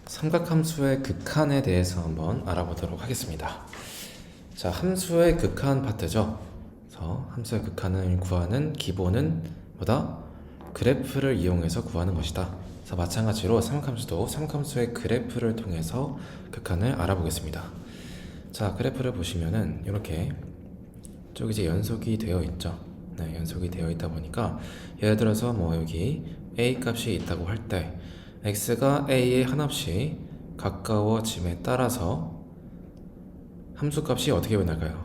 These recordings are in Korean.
삼각함수의 극한에 대해서 한번 알아보도록 하겠습니다. 자, 함수의 극한 파트죠. 그래서 함수의 극한을 구하는 기본은 뭐다? 그래프를 이용해서 구하는 것이다. 그래서 마찬가지로 삼각함수도 삼각함수의 그래프를 통해서 극한을 알아보겠습니다. 자, 그래프를 보시면은 이렇게 쭉 이제 연속이 되어 있죠. 네, 연속이 되어 있다 보니까 예를 들어서 뭐 여기 a 값이 있다고 할 때 x가 a의 한없이 가까워짐에 따라서 함수 값이 어떻게 변할까요?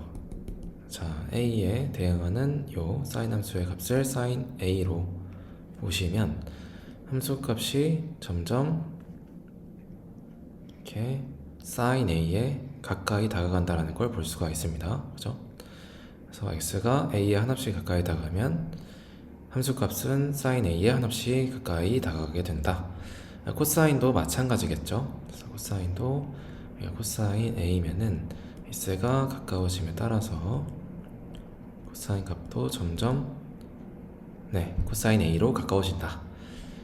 자, a에 대응하는 요 sin 함수의 값을 sin a로 보시면 함수 값이 점점 이렇게 sin a에 가까이 다가간다는 걸 볼 수가 있습니다. 그죠? 그래서 x가 a에 한없이 가까이 다가가면 함수 값은 sin a에 한없이 가까이 다가가게 된다. 코사인도 마찬가지겠죠. 그래서 코사인도 코사인 a면은 x가 가까워짐에 따라서 코사인 값도 점점 코사인 a로 가까워진다.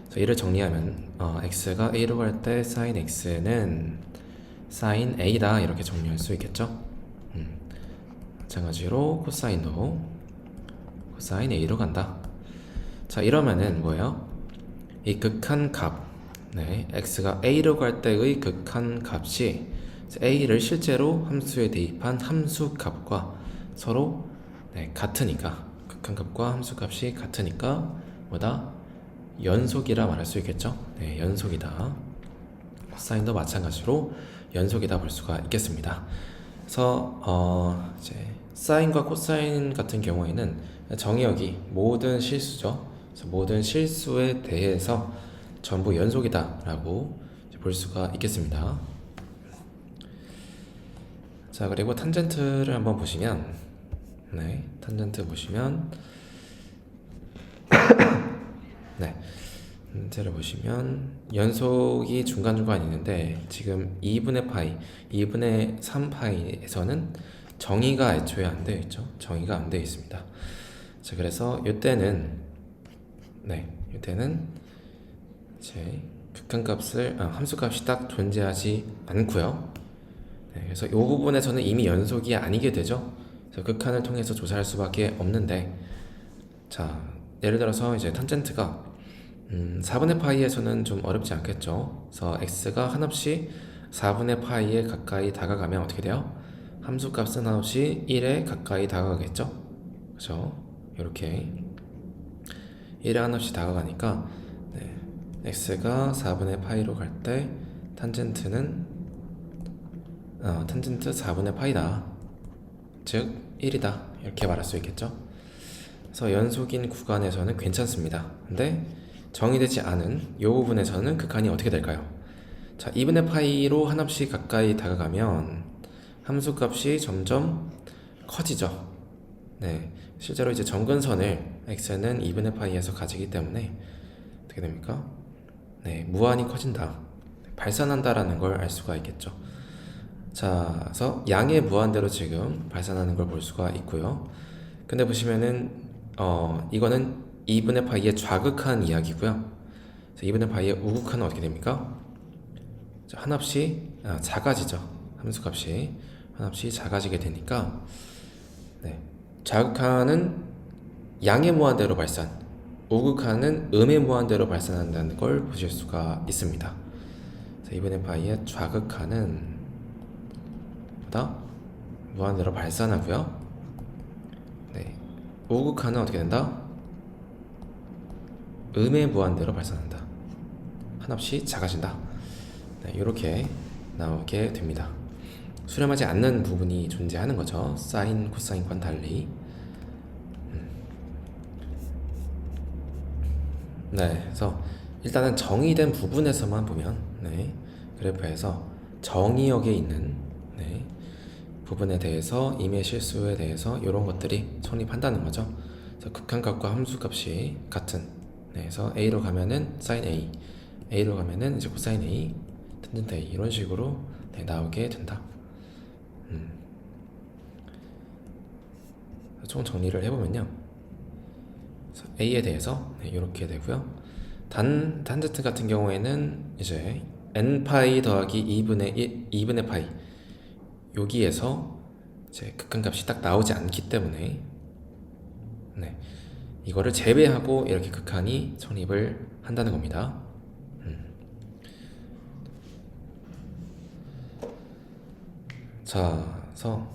그래서 이를 정리하면 x가 a로 갈 때 sin x는 sin a다 이렇게 정리할 수 있겠죠. 마찬가지로 코사인도 코사인 a로 간다. 자, 이러면은 뭐예요? 이 극한 값, x가 a로 갈 때의 극한 값이 a를 실제로 함수에 대입한 함수 값과 서로 같으니까, 극한 값과 함수 값이 같으니까 뭐다? 연속이라 말할 수 있겠죠? 연속이다. 코사인도 마찬가지로 연속이다 볼 수가 있겠습니다. 그래서 이제 사인과 코사인 같은 경우에는 정의역이 모든 실수죠. 그래서 모든 실수에 대해서 전부 연속이다라고 볼 수가 있겠습니다. 자, 그리고 탄젠트를 한번 보시면, 탄젠트 보시면, 탄젠트를 보시면 연속이 중간중간 있는데 지금 2분의 파이, 2분의 3파이에서는 정의가 애초에 안 되어 있죠. 정의가 안 되어 있습니다. 자, 그래서 이때는 이제 극한값을 함수값이 딱 존재하지 않고요. 그래서 이 부분에서는 이미 연속이 아니게 되죠. 그래서 극한을 통해서 조사할 수밖에 없는데, 자, 예를 들어서 이제 탄젠트가 4분의 파이에서는 좀 어렵지 않겠죠. 그래서 x가 한없이 4분의 파이에 가까이 다가가면 어떻게 돼요? 함수값은 한없이 1에 가까이 다가가겠죠. 그죠? 이렇게 1에 한없이 다가가니까 x가 4분의 파이로 갈 때 탄젠트는 탄젠트 4분의 파이다. 즉 1이다. 이렇게 말할 수 있겠죠. 그래서 연속인 구간에서는 괜찮습니다. 근데 정의되지 않은 이 부분에서는 극한이 어떻게 될까요? 자, 2분의 파이로 한없이 가까이 다가가면 함수값이 점점 커지죠. 실제로 이제 점근선을 x는 2분의 파이에서 가지기 때문에 어떻게 됩니까? 무한히 커진다. 발산한다라는 걸 알 수가 있겠죠. 자, 그래서 양의 무한대로 지금 발산하는 걸 볼 수가 있고요. 근데 보시면은 이거는 2분의 파이의 좌극한 이야기고요. 2분의 파이의 우극한은 어떻게 됩니까? 한없이 작아지죠. 함수값이 한없이 작아지게 되니까 좌극한은 양의 무한대로 발산, 우극한은 음의 무한대로 발산한다는 걸 보실 수가 있습니다. 2분의 파이의 좌극한은 보다 무한대로 발산하고요. 우극한은 어떻게 된다? 음의 무한대로 발산한다. 한없이 작아진다. 이렇게 나오게 됩니다. 수렴하지 않는 부분이 존재하는 거죠. 사인, 코사인과는 달리. 그래서 일단은 정의된 부분에서만 보면 그래프에서 정의역에 있는 부분에 대해서 임의 실수에 대해서 이런 것들이 성립한다는 거죠. 그래서 극한값과 함수값이 같은 그래서 a로 가면은 sin a, a로 가면은 이제 코사인 a, 탄젠트 a 이런 식으로 나오게 된다. 총 정리를 해보면요. a에 대해서 이렇게 되고요. 탄젠트 같은 경우에는 이제 n파이 더하기 2분의 파이 여기에서 이제 극한값이 딱 나오지 않기 때문에 네, 이거를 제외하고 이렇게 극한이 성립을 한다는 겁니다. 자, 그래서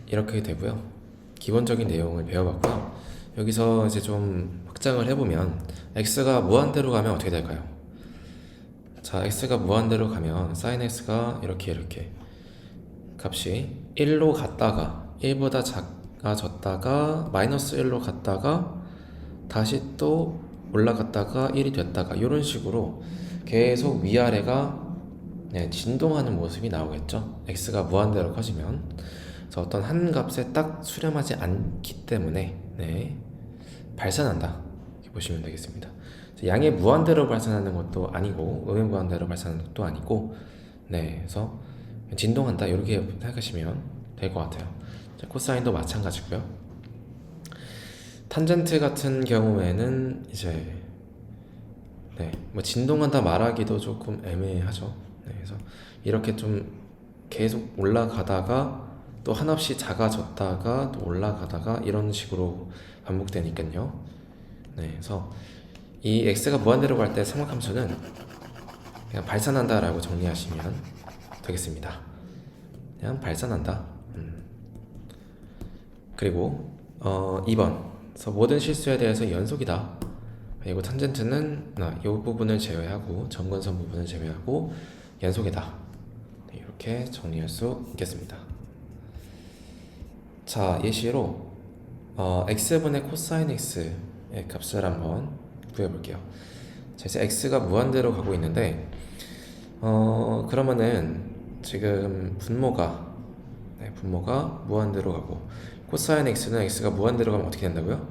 이렇게 되고요. 기본적인 내용을 배워봤고요. 여기서 이제 좀 확장을 해보면 x가 무한대로 가면 어떻게 될까요? 자, x가 무한대로 가면 sin x가 이렇게 값이 1로 갔다가 1보다 작아졌다가 마이너스 1로 갔다가 다시 또 올라갔다가 1이 됐다가 이런 식으로 계속 위아래가 진동하는 모습이 나오겠죠. x가 무한대로 커지면. 그래서 어떤 한 값에 딱 수렴하지 않기 때문에 발산한다 이렇게 보시면 되겠습니다. 양의 무한대로 발산하는 것도 아니고 음의 무한대로 발산하는 것도 아니고 그래서 진동한다 이렇게 생각하시면 될 것 같아요. 자, 코사인도 마찬가지고요. 탄젠트 같은 경우에는 이제 뭐 진동한다 말하기도 조금 애매하죠. 그래서 이렇게 좀 계속 올라가다가 또 한없이 작아졌다가 또 올라가다가 이런 식으로 반복되니까요. 그래서 이 x가 무한대로 갈 때 삼각함수는 그냥 발산한다 라고 정리하시면 되겠습니다. 그냥 발산한다. 그리고 2번 그래서 모든 실수에 대해서 연속이다. 그리고 탄젠트는 이 부분을 제외하고 점근선 부분을 제외하고 연속이다. 이렇게 정리할 수 있겠습니다. 자, 예시로 x분의 코사인 x의 값을 한번 구해볼게요. 자, 이제 x가 무한대로 가고 있는데 그러면은 지금 분모가 무한대로 가고 코사인 x는 x가 무한대로 가면 어떻게 된다고요?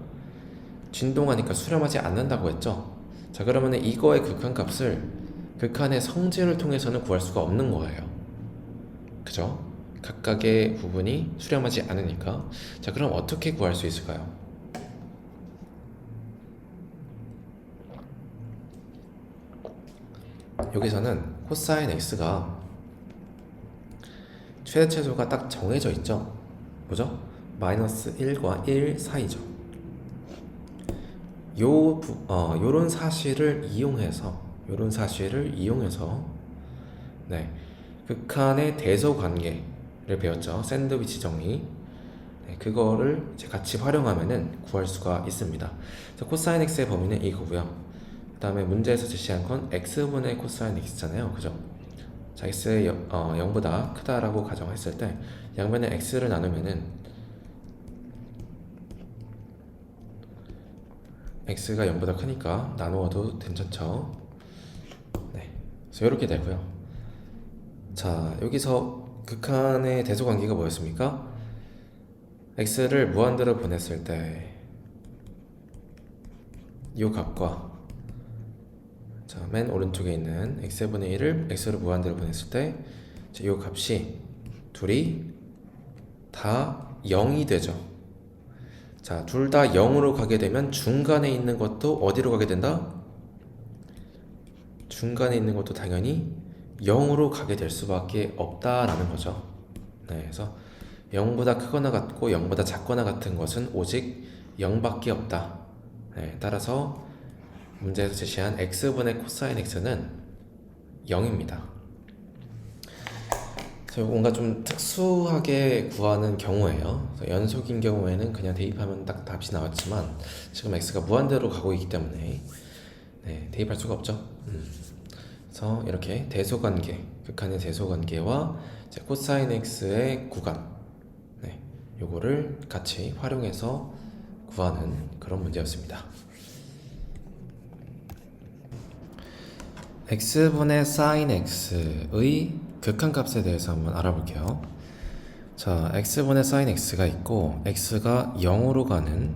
진동하니까 수렴하지 않는다고 했죠. 자, 그러면은 이거의 극한값을 극한의 성질을 통해서는 구할 수가 없는 거예요. 그죠? 각각의 부분이 수렴하지 않으니까. 자, 그럼 어떻게 구할 수 있을까요? 여기서는 코사인 x가 최대 최소가 딱 정해져 있죠. 뭐죠? 마이너스 1과 1 사이죠. 요런 사실을 이용해서 극한의 대소 관계를 배웠죠. 샌드위치 정리. 그거를 이제 같이 활용하면은 구할 수가 있습니다. 자, 코사인 x의 범위는 이거고요. 그 다음에 문제에서 제시한 건 x분의 코사인 x잖아요. 그죠? 자, x의 0보다 크다라고 가정했을 때 양면에 x를 나누면은 x가 0보다 크니까 나누어도 괜찮죠. 그래서 이렇게 되고요. 자, 여기서 극한의 대소관계가 뭐였습니까? x를 무한대로 보냈을 때 이 값과 자, 맨 오른쪽에 있는 x분의 1을 x로 무한대로 보냈을 때 이 값이 둘이 다 0이 되죠. 자, 둘 다 0으로 가게 되면 중간에 있는 것도 어디로 가게 된다? 중간에 있는 것도 당연히 0으로 가게 될 수밖에 없다라는 거죠. 그래서 0보다 크거나 같고 0보다 작거나 같은 것은 오직 0밖에 없다. 따라서 문제에서 제시한 x분의 코사인 x는 0입니다. 뭔가 좀 특수하게 구하는 경우예요. 연속인 경우에는 그냥 대입하면 딱 답이 나왔지만 지금 x가 무한대로 가고 있기 때문에 대입할 수가 없죠. 그래서 이렇게 대소관계, 극한의 대소관계와 코사인 x의 구간 요거를 같이 활용해서 구하는 그런 문제였습니다. x분의 sin x의 극한값에 대해서 한번 알아볼게요. 자, x분의 sin x가 있고 x가 0으로 가는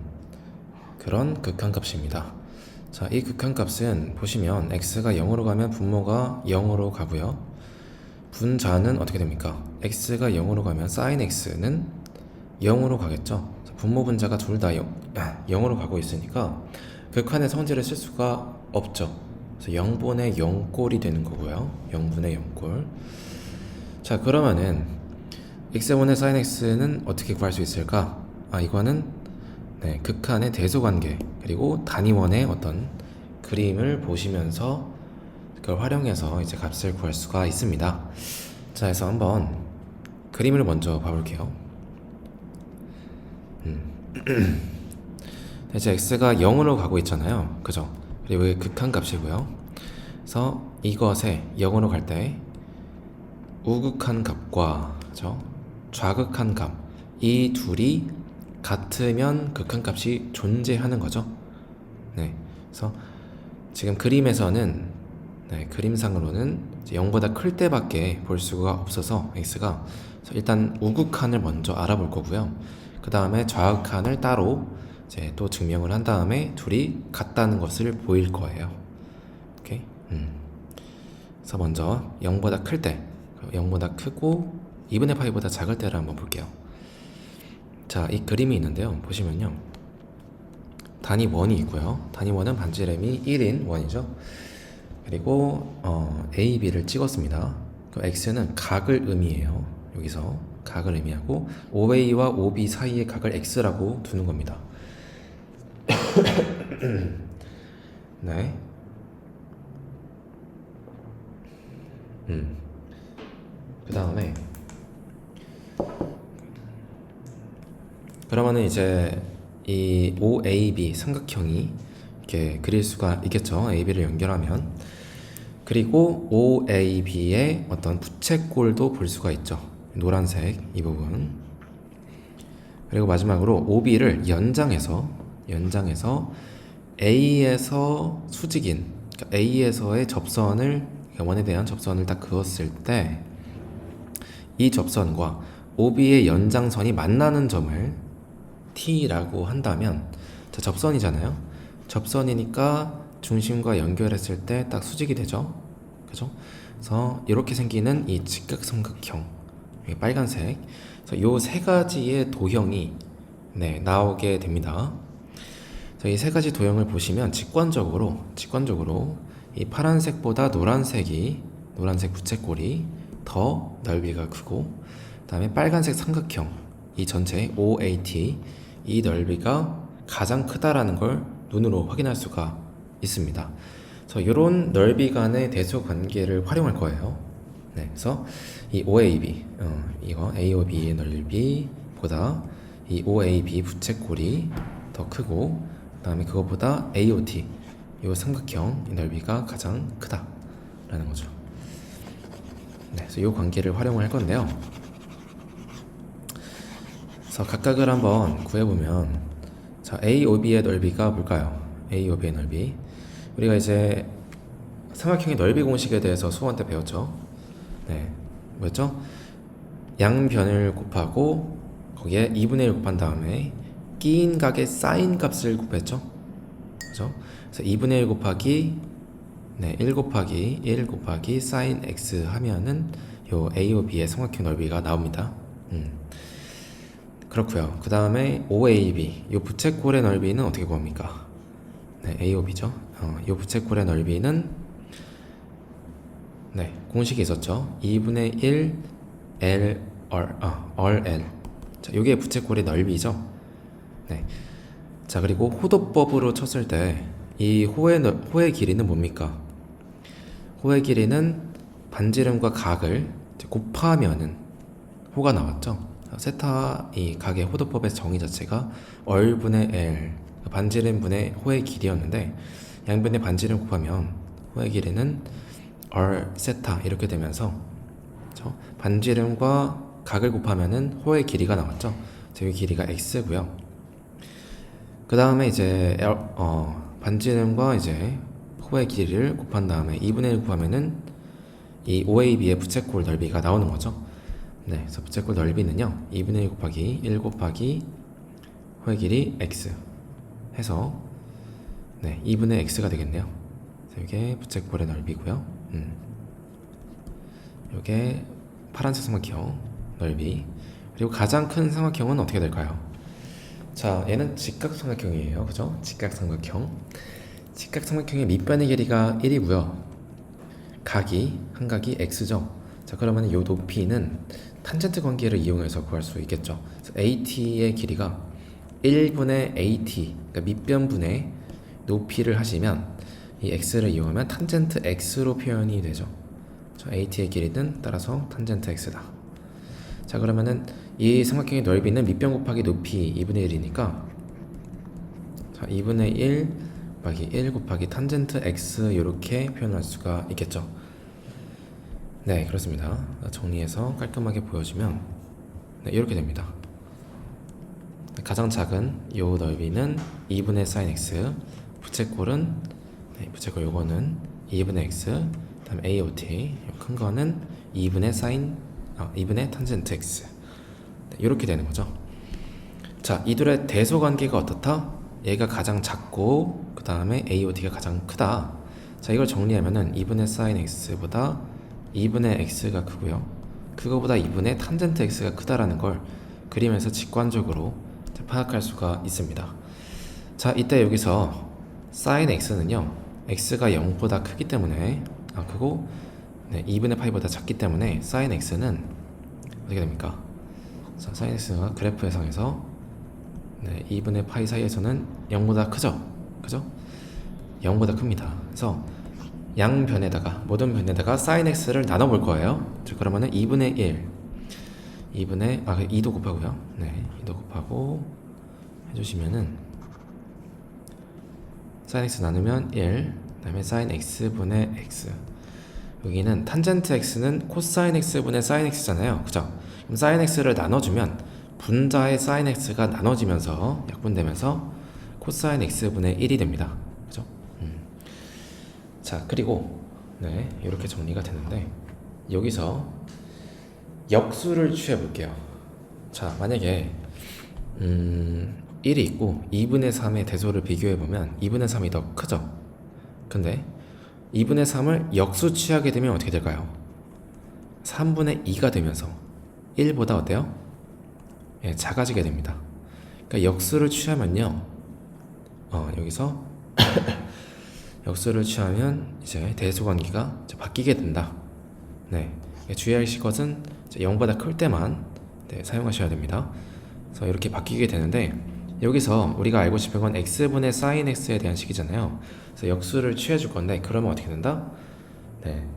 그런 극한값입니다. 자, 이 극한값은 보시면 x가 0으로 가면 분모가 0으로 가고요. 분자는 어떻게 됩니까? x가 0으로 가면 sin x는 0으로 가겠죠. 분모 분자가 둘 다 0으로 가고 있으니까 극한의 성질을 쓸 수가 없죠. 그래서 0분의 0꼴이 되는 거고요. 0분의 0꼴. 자, 그러면은 x분의 sin x는 어떻게 구할 수 있을까? 이거는 극한의 대소관계 그리고 단위원의 어떤 그림을 보시면서 그걸 활용해서 이제 값을 구할 수가 있습니다. 자, 그래서 한번 그림을 먼저 봐볼게요. 이제 x가 0으로 가고 있잖아요. 그죠? 그리고 이게 극한값이고요. 그래서 이것에 0으로 갈 때 우극한 값과 그죠? 좌극한 값, 이 둘이 같으면 극한값이 존재하는 거죠. 네, 그래서 지금 그림에서는 그림상으로는 0보다 클 때밖에 볼 수가 없어서 x가 일단 우극한을 먼저 알아볼 거고요. 그 다음에 좌극한을 따로 이제 또 증명을 한 다음에 둘이 같다는 것을 보일 거예요. 오케이. 그래서 먼저 0보다 클 때, 0보다 크고 2분의 파이보다 작을 때를 한번 볼게요. 자, 이 그림이 있는데요. 보시면요. 단위 원이 있고요. 단위 원은 반지름이 1인 원이죠. 그리고 A, B를 찍었습니다. 그 X는 각을 의미해요. 여기서 각을 의미하고 OA와 OB 사이의 각을 X라고 두는 겁니다. 네. 그 다음에 그러면은 이제 이 OAB 삼각형이 이렇게 그릴 수가 있겠죠. AB를 연결하면. 그리고 OAB의 어떤 부채꼴도 볼 수가 있죠. 노란색 이 부분. 그리고 마지막으로 OB를 연장해서 A에서 수직인, 그러니까 A에서의 접선을, 원에 대한 접선을 딱 그었을 때 이 접선과 OB의 연장선이 만나는 점을 T라고 한다면, 자, 접선이잖아요. 접선이니까 중심과 연결했을 때 딱 수직이 되죠. 그죠? 그래서 이렇게 생기는 이 직각삼각형, 빨간색. 그래서 요 세 가지의 도형이 나오게 됩니다. 이 세 가지 도형을 보시면 직관적으로 이 파란색보다 노란색 부채꼴이 더 넓이가 크고, 그 다음에 빨간색 삼각형, 이 전체 OAT, 이 넓이가 가장 크다라는 걸 눈으로 확인할 수가 있습니다. 그래서 이런 넓이 간의 대소 관계를 활용할 거예요. 그래서 이 OAB, 이거 AOB의 넓이보다 이 OAB 부채꼴이 더 크고, 그 다음에 그것보다 AOT, 이 삼각형 이 넓이가 가장 크다라는 거죠. 그래서 이 관계를 활용할 건데요. 그래서 각각을 한번 구해보면, 자, AOB의 넓이가 뭘까요? AOB의 넓이. 우리가 이제 삼각형의 넓이 공식에 대해서 수원 때 배웠죠. 뭐였죠? 양변을 곱하고 거기에 2분의 1 곱한 다음에 끼인 각의 사인 값을 곱했죠. 그죠? 그래서 2분의 1 곱하기 1 곱하기 사인 x 하면은 요 AOB의 삼각형 넓이가 나옵니다. 그렇고요. 그 다음에 OAB, 요 부채꼴의 넓이는 어떻게 구합니까? AOB죠. 요 부채꼴의 넓이는 공식이 있었죠. 2분의 1 L L. 자, 요게 부채꼴의 넓이죠. 자, 그리고 호도법으로 쳤을 때 이 호의 길이는 뭡니까? 호의 길이는 반지름과 각을 곱하면은 호가 나왔죠. 세타 이 각의 호도법의 정의 자체가 얼분의 L, 반지름분의 호의 길이였는데, 양변의 반지름 곱하면 호의 길이는 얼 세타 이렇게 되면서, 그렇죠? 반지름과 각을 곱하면은 호의 길이가 나왔죠. 이 길이가 x고요. 그 다음에 이제 반지름과 이제 호의 길이를 곱한 다음에 2분의 1 곱하면은 이 OAB의 부채꼴 넓이가 나오는 거죠. 그래서 부채꼴 넓이는요 2분의 1 곱하기 1 곱하기 호의 길이 x 해서 2분의 x가 되겠네요. 이게 부채꼴의 넓이고요. 이게 파란색 삼각형 넓이. 그리고 가장 큰 삼각형은 어떻게 될까요? 자, 얘는 직각삼각형이에요. 그죠? 직각삼각형. 직각삼각형의 밑변의 길이가 1이고요. 각이 한 각이 x죠. 자, 그러면 이 높이는 탄젠트 관계를 이용해서 구할 수 있겠죠. 그래서 AT의 길이가 1분의 AT, 그러니까 밑변분의 높이를 하시면 이 x를 이용하면 탄젠트 x로 표현이 되죠. AT의 길이는 따라서 탄젠트 x다. 자, 그러면은 이 삼각형의 넓이는 밑변 곱하기 높이 2분의 1이니까 자, 2분의 1 곱하기 1 곱하기 탄젠트 x 이렇게 표현할 수가 있겠죠. 네, 그렇습니다. 정리해서 깔끔하게 보여주면 네, 이렇게 됩니다. 가장 작은 요 넓이는 2분의 sin x, 부채꼴은 부채꼴 요거는 2분의 x, 다음 AOT, 큰 거는 2분의 탄젠트 x. 네, 이렇게 되는 거죠. 자, 이둘의 대소 관계가 어떻다? 얘가 가장 작고 그 다음에 AOT가 가장 크다. 자, 이걸 정리하면은 2분의 sin x보다 2분의 x가 크고요. 그거보다 2분의 탄젠트 x가 크다라는 걸 그림에서 직관적으로 파악할 수가 있습니다. 자, 이때 여기서 sin x는요, x가 0보다 크기 때문에 크고 2분의 파이보다 작기 때문에 sin x는 어떻게 됩니까? 자, sin x가 그래프상에서 2분의 파이 사이에서는 0보다 크죠? 그죠? 0보다 큽니다. 그래서 양변에다가 모든 변에다가 sin x를 나눠 볼 거예요. 그러면은 2분의 1 2분의 2도 곱하고요. 2도 곱하고 해주시면은 sin x 나누면 1, 그다음에 sin x분의 x. 여기는 탄젠트 x는 코사인 x분의 sin x잖아요. 그죠? 그럼 sin x를 나눠주면 분자의 sin x가 나눠지면서 약분되면서 코사인 x분의 1이 됩니다. 그죠? 자, 그리고 이렇게 정리가 되는데 여기서 역수를 취해 볼게요. 자, 만약에 1이 있고 2분의 3의 대소를 비교해 보면 2분의 3이 더 크죠. 근데 2분의 3을 역수 취하게 되면 어떻게 될까요? 3분의 2가 되면서 1보다 어때요? 예, 작아지게 됩니다. 그러니까 역수를 취하면요, 여기서 역수를 취하면 이제 대소 관계가 바뀌게 된다. 주의하실 것은 0보다 클 때만 사용하셔야 됩니다. 그래서 이렇게 바뀌게 되는데 여기서 우리가 알고 싶은 건 x분의 sin x에 대한 식이잖아요. 그래서 역수를 취해 줄 건데 그러면 어떻게 된다?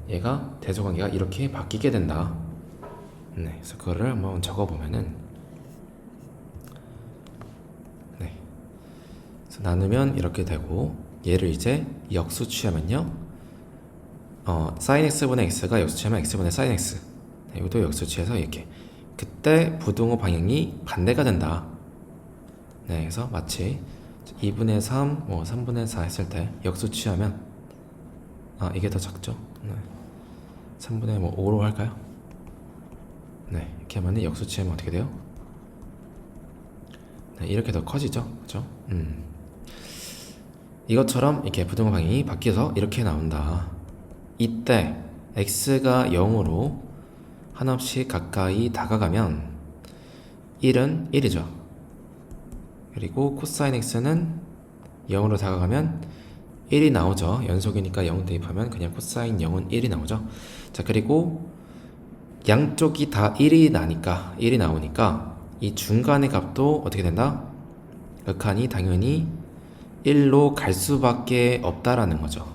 얘가 대소 관계가 이렇게 바뀌게 된다. 그래서 그거를 한번 적어 보면은 그래서 나누면 이렇게 되고 얘를 이제 역수 취하면요, sin x분의 x가 역수 취하면 x분의 sin x. 이것도 역수 취해서 이렇게 그때 부등호 방향이 반대가 된다. 그래서 마치 2분의 3, 3분의 4 했을 때 역수 취하면 이게 더 작죠? 3분의 5로 할까요? 이렇게 하면 역수 취하면 어떻게 돼요? 이렇게 더 커지죠? 그죠? 이것처럼 이렇게 부등호 방향이 바뀌어서 이렇게 나온다. 이때 x가 0으로 한없이 가까이 다가가면 1은 1이죠. 그리고 코사인 x는 0으로 다가가면 1이 나오죠. 연속이니까 0 대입하면 그냥 코사인 0은 1이 나오죠. 자, 그리고 양쪽이 다 1이 나오니까 이 중간의 값도 어떻게 된다? 극한이 당연히 1로 갈 수밖에 없다라는 거죠.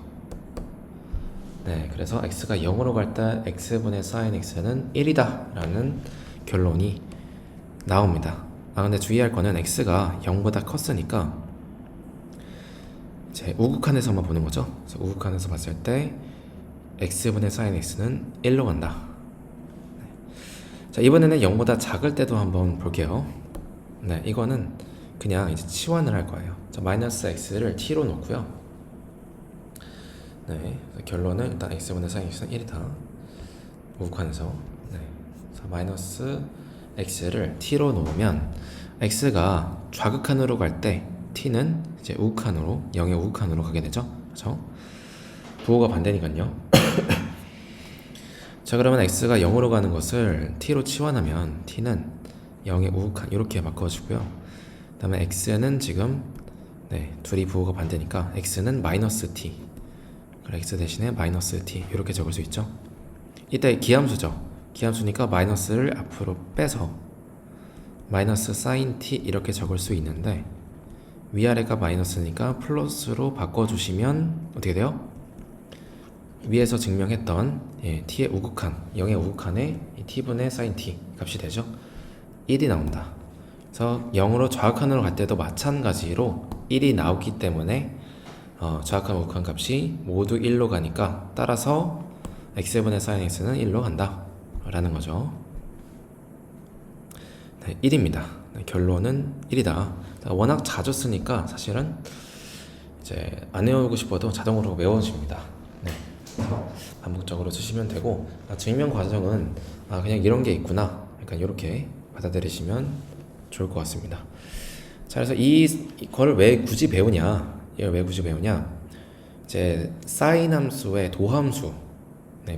그래서 x가 0으로 갈 때 x분의 sin x는 1이다 라는 결론이 나옵니다. 근데 주의할 거는 x가 0보다 컸으니까 이제 우극한에서만 보는 거죠. 그래서 우극한에서 봤을 때 x분의 sin x는 1로 간다. 자, 이번에는 0보다 작을 때도 한번 볼게요. 이거는 그냥 이제 치환을 할 거예요. 자, 마이너스 x를 t로 놓고요. 결론은 일단 x분의 sin x는 1이다. 우극한에서. 그래서 마이너스 x를 t로 놓으면 x가 좌극한으로 갈 때 t는 이제 우극한으로 0의 우극한으로 가게 되죠. 그렇죠? 부호가 반대니까요. 자, 그러면 x가 0으로 가는 것을 t로 치환하면 t는 0의 우극한 이렇게 바꿔주고요. 그 다음에 x는 지금 네, 둘이 부호가 반대니까 x는 마이너스 t. 그래, x 대신에 마이너스 t 이렇게 적을 수 있죠. 이때 기함수죠. 기함수니까 마이너스를 앞으로 빼서 마이너스 사인 t 이렇게 적을 수 있는데 위아래가 마이너스니까 플러스로 바꿔주시면 어떻게 돼요? 위에서 증명했던 t의 우극한, 0의 우극한에 t분의 sin t 값이 되죠. 1이 나온다. 그래서 0으로 좌극한으로 갈 때도 마찬가지로 1이 나오기 때문에 좌극한 우극한 값이 모두 1로 가니까 따라서 x분의 sin x는 1로 간다 라는 거죠. 네, 1입니다. 네, 결론은 1이다. 워낙 자주 쓰니까 사실은 이제 안 외우고 싶어도 자동으로 외워집니다. 네, 반복적으로 쓰시면 되고 증명 과정은 그냥 이런 게 있구나 약간 이렇게 받아들이시면 좋을 것 같습니다. 자, 그래서 이걸 왜 굳이 배우냐? 이걸 왜 굳이 배우냐? 이제 사인 함수의 도함수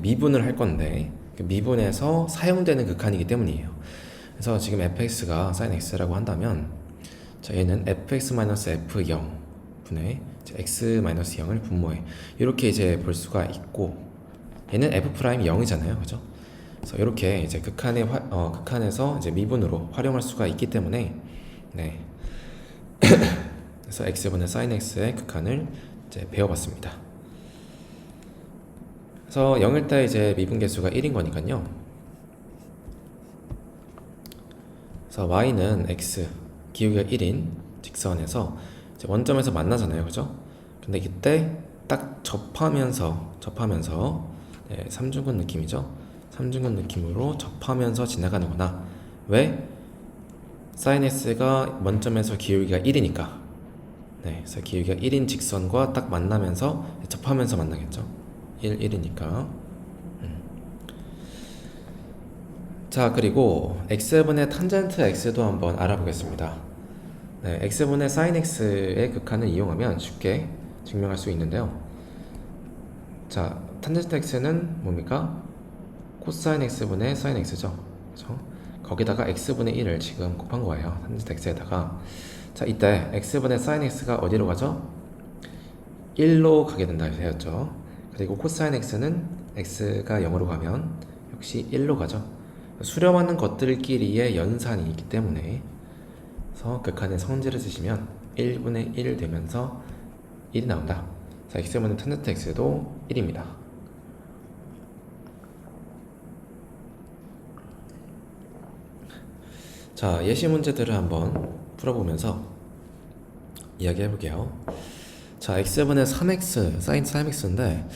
미분을 할 건데 그 미분에서 사용되는 극한이기 때문이에요. 그래서 지금 fx가 sin x라고 한다면 자, 얘는 fx-f0 분의 x-0을 분모해 이렇게 이제 볼 수가 있고 얘는 f'0이잖아요, 그죠? 그래서 이렇게 이제 극한에서 이제 미분으로 활용할 수가 있기 때문에 네. 그래서 x분의 sin x의 극한을 이제 배워봤습니다. 그래서 0일 때 이제 미분 개수가 1인 거니까요. 그래서 y는 x 기울기가 1인 직선에서 이제 원점에서 만나잖아요, 그죠? 근데 이때 딱 접하면서 네, 삼중근 느낌이죠. 삼중근 느낌으로 접하면서 지나가는 거나 왜? sin x가 원점에서 기울기가 1이니까 네, 그래서 기울기가 1인 직선과 딱 만나면서 접하면서 만나겠죠. 1이니까 자, 그리고 x분의 탄젠트 x도 한번 알아보겠습니다. 네, x분의 sin x의 극한을 이용하면 쉽게 증명할 수 있는데요. 자, 탄젠트 x는 뭡니까? 코사인 x분의 sin x죠. 그렇죠? 거기다가 x분의 1을 지금 곱한 거예요. 탄젠트 x에다가. 자, 이때 x분의 sin x가 어디로 가죠? 1로 가게 된다 했죠. 그리고 코사인 x는 x가 0으로 가면 역시 1로 가죠. 수렴하는 것들끼리의 연산이 있기 때문에 그래서 극한의 성질을 쓰시면 1분의 1 되면서 1이 나온다. 자, x분의 탄젠트 x도 1입니다. 자, 예시 문제들을 한번 풀어보면서 이야기해 볼게요. 자, x분의 3x, sin 3x인데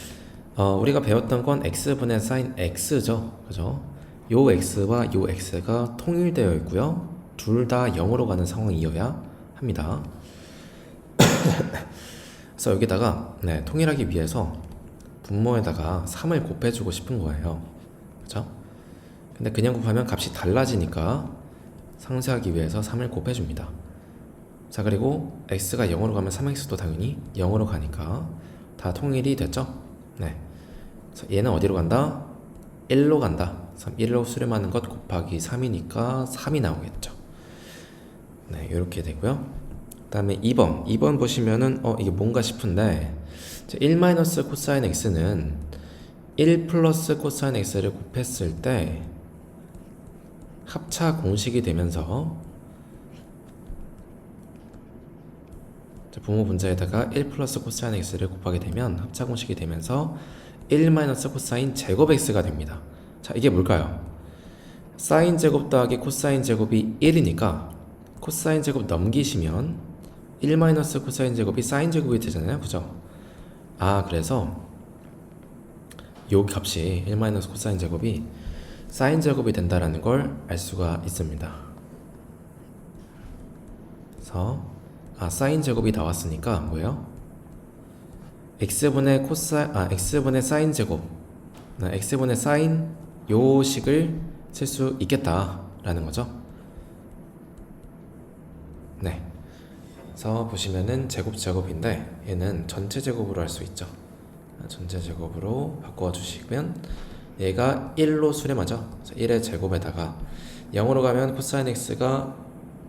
우리가 배웠던 건 x분의 sin x죠. 그죠? 요 x와 요 x가 통일되어 있고요. 둘 다 0으로 가는 상황이어야 합니다. 그래서 여기다가 통일하기 위해서 분모에다가 3을 곱해주고 싶은 거예요. 그죠? 근데 그냥 곱하면 값이 달라지니까 상쇄하기 위해서 3을 곱해줍니다. 자, 그리고 x가 0으로 가면 3x도 당연히 0으로 가니까 다 통일이 됐죠? 네. 그래서 얘는 어디로 간다? 1로 간다. 1로 수렴하는 것 곱하기 3이니까 3이 나오겠죠. 네, 이렇게 되고요. 그 다음에 2번 보시면은 이게 뭔가 싶은데 1 코사인 x는 1 플러스 코사인 x를 곱했을 때 합차 공식이 되면서 분모 분자에다가 1 플러스 코사인 x를 곱하게 되면 합차 공식이 되면서 1 마이너스 코사인 제곱 x가 됩니다. 자, 이게 뭘까요? 사인 제곱 더하기 코사인 제곱이 1이니까 코사인 제곱 넘기시면 1 마이너스 코사인 제곱이 사인 제곱이 되잖아요, 그죠? 그래서 요 값이 1 마이너스 코사인 제곱이 사인 제곱이 된다라는 걸 알 수가 있습니다. 그래서 사인 제곱이 나왔으니까 뭐예요? x분의 사인 제곱, x분의 사인 요 식을 쓸 수 있겠다라는 거죠. 네. 그래서 보시면은 제곱인데 얘는 전체 제곱으로 할 수 있죠. 전체 제곱으로 바꿔 주시면 얘가 1로 수렴하죠. 1의 제곱에다가 0으로 가면 코사인 x가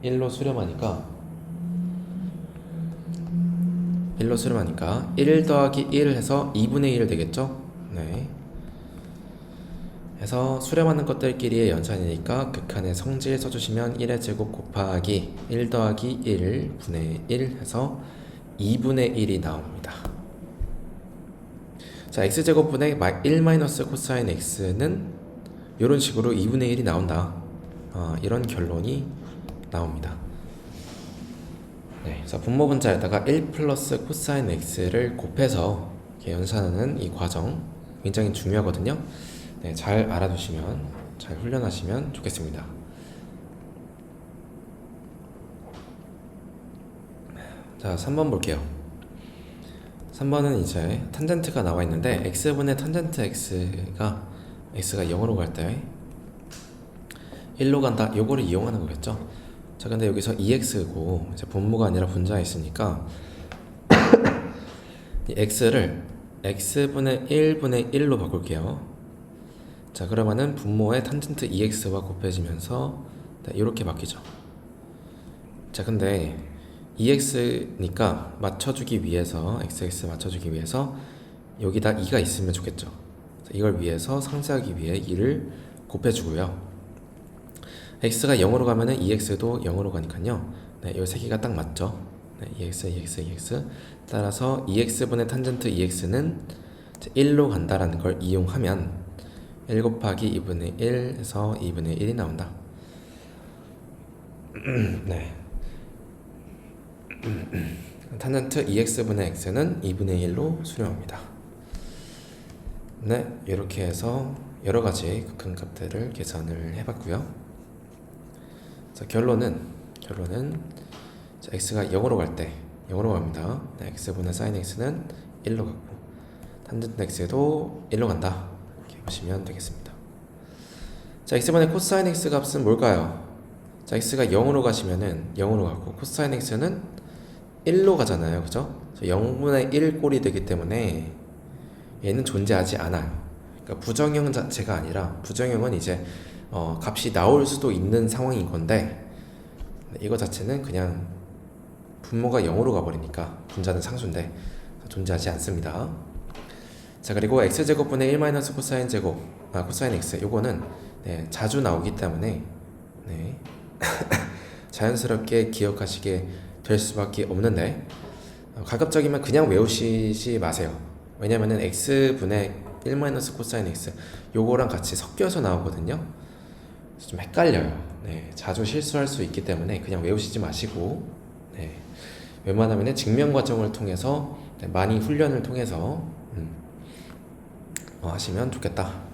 1로 수렴하니까 1로 수렴하니까 1 더하기 1 해서 2분의 1 되겠죠? 네. 해서 수렴하는 것들끼리의 연산이니까 극한의 성질 써주시면 1의 제곱 곱하기 1 더하기 1 분의 1 해서 2분의 1이 나옵니다. 자, x제곱분의 1 마이너스 코사인 x는 이런 식으로 2분의 1이 나온다. 이런 결론이 나옵니다. 네, 그래서 분모 분자에다가 1 플러스 코사인 x를 곱해서 이렇게 연산하는 이 과정 굉장히 중요하거든요. 네, 잘 알아두시면, 잘 훈련하시면 좋겠습니다. 자, 3번 볼게요. 3번은 이제 탄젠트가 나와 있는데 x분의 탄젠트 x가 0으로 갈 때 1로 간다. 요거를 이용하는 거겠죠. 자, 근데 여기서 2x고 이제 분모가 아니라 분자에 있으니까 이 x를 x분의 1분의 1로 바꿀게요. 자, 그러면은 분모의 탄젠트 2x와 곱해지면서 이렇게 바뀌죠. 자, 근데 2x니까 맞춰주기 위해서 xx 맞춰주기 위해서 여기다 2가 있으면 좋겠죠. 자, 이걸 위해서 상쇄하기 위해 2를 곱해주고요. x가 0으로 가면은 2x도 0으로 가니까요. 네, 이 세 개가 딱 맞죠. 네, 2x. 따라서 2x분의 탄젠트 2x는 1로 간다라는 걸 이용하면 1 곱하기 2분의 1 해서 2분의 1이 나온다. 네. 탄젠트 2x분의 x는 2분의 1로 수렴합니다. 네, 이렇게 해서 여러가지 극한값들을 계산을 해봤고요. 자, 결론은 자, x가 0으로 갈 때 0으로 갑니다. 네, x분의 sin x는 1로 가고 탄젠트 x도 1로 간다. 이렇게 보시면 되겠습니다. 자, x분의 코사인 x 값은 뭘까요? 자, x가 0으로 가시면은 0으로 가고 코사인 x는 1로 가잖아요. 그죠? 0분의 1 꼴이 되기 때문에 얘는 존재하지 않아요. 그러니까 부정형 자체가 아니라 부정형은 이제 값이 나올 수도 있는 상황인 건데 이거 자체는 그냥 분모가 0으로 가버리니까 분자는 상수인데 존재하지 않습니다. 자, 그리고 x제곱분의 1 마이너스 코사인 제곱 코사인 x 요거는 네, 자주 나오기 때문에 네. 자연스럽게 기억하시게 될 수밖에 없는데 가급적이면 그냥 외우시지 마세요. 왜냐면은 x분의 1 마이너스 코사인 x 요거랑 같이 섞여서 나오거든요. 좀 헷갈려요. 네, 자주 실수할 수 있기 때문에 그냥 외우시지 마시고 네, 웬만하면 증명 과정을 통해서 네, 많이 훈련을 통해서 하시면 좋겠다.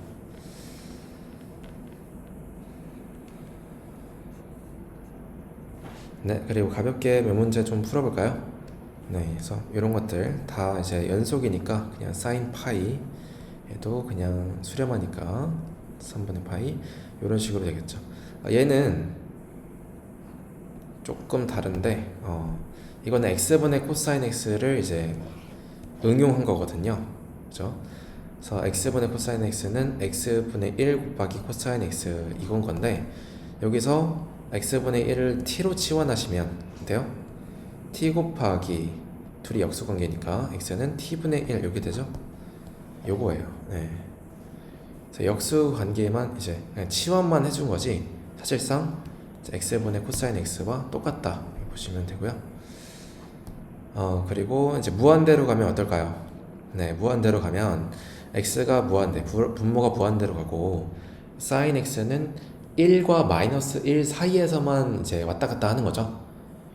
네, 그리고 가볍게 몇 문제 좀 풀어볼까요? 네, 그래서 이런 것들 다 이제 연속이니까 그냥 사인 파이 해도 그냥 수렴하니까 3분의 파이 이런 식으로 되겠죠. 얘는 조금 다른데 이거는 x분의 코사인 x를 이제 응용한 거거든요. 그죠? 그래서 x분의 코사인 x는 x분의 1 곱하기 코사인 x 이건 건데 여기서 x분의 1을 t로 치환하시면 돼요. t 곱하기 둘이 역수관계니까 x는 t분의 1 이렇게 되죠. 요거예요. 네. 역수관계만 이제 그냥 치환만 해준 거지 사실상 x분의 코사인 x와 똑같다 보시면 되고요. 그리고 이제 무한대로 가면 어떨까요? 네, 무한대로 가면 x가 무한대, 분모가 무한대로 가고 sin x는 1과 마이너스 1 사이에서만 이제 왔다 갔다 하는 거죠.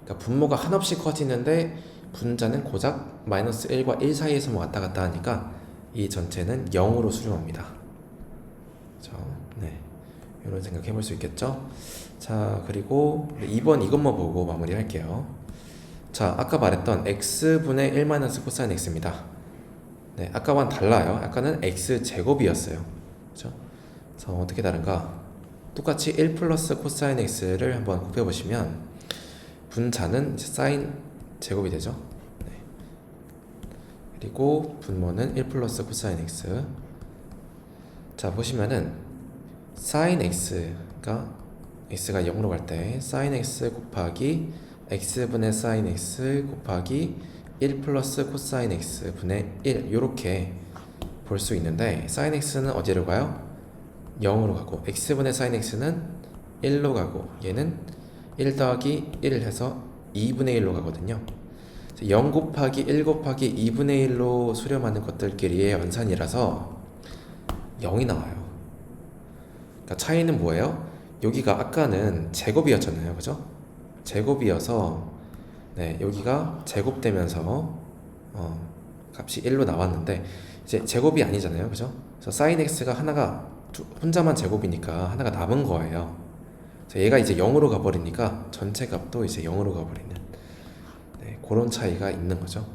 그러니까 분모가 한없이 커지는데 분자는 고작 마이너스 1과 1 사이에서만 왔다 갔다 하니까 이 전체는 0으로 수렴합니다. 그렇죠? 네, 이런 생각 해볼 수 있겠죠. 자, 그리고 2번 이것만 보고 마무리할게요. 자, 아까 말했던 x분의 1 마이너스 코사인 x입니다. 네, 아까와는 달라요. 아까는 x제곱이었어요. 그렇죠? 그래서 어떻게 다른가? 똑같이 1 플러스 코사인 x를 한번 곱해보시면 분자는 사인 제곱이 되죠. 네. 그리고 분모는 1 플러스 코사인 x. 자, 보시면은 sin x가 0으로 갈 때 sin x 곱하기 x분의 sin x 곱하기 1 플러스 코사인 x 분의 1 이렇게 볼 수 있는데 사인 x는 어디로 가요? 0으로 가고 x분의 사인 x는 1로 가고 얘는 1 더하기 1을 해서 2분의 1로 가거든요. 0 곱하기 1 곱하기 2분의 1로 수렴하는 것들끼리의 연산이라서 0이 나와요. 그러니까 차이는 뭐예요? 여기가 아까는 제곱이었잖아요, 그죠? 제곱이어서 네, 여기가 제곱되면서 값이 1로 나왔는데 이제 제곱이 아니잖아요, 그죠? 그래서 sin x가 하나가 혼자만 제곱이니까 하나가 남은 거예요. 그래서 얘가 이제 0으로 가버리니까 전체 값도 이제 0으로 가버리는 네, 그런 차이가 있는 거죠.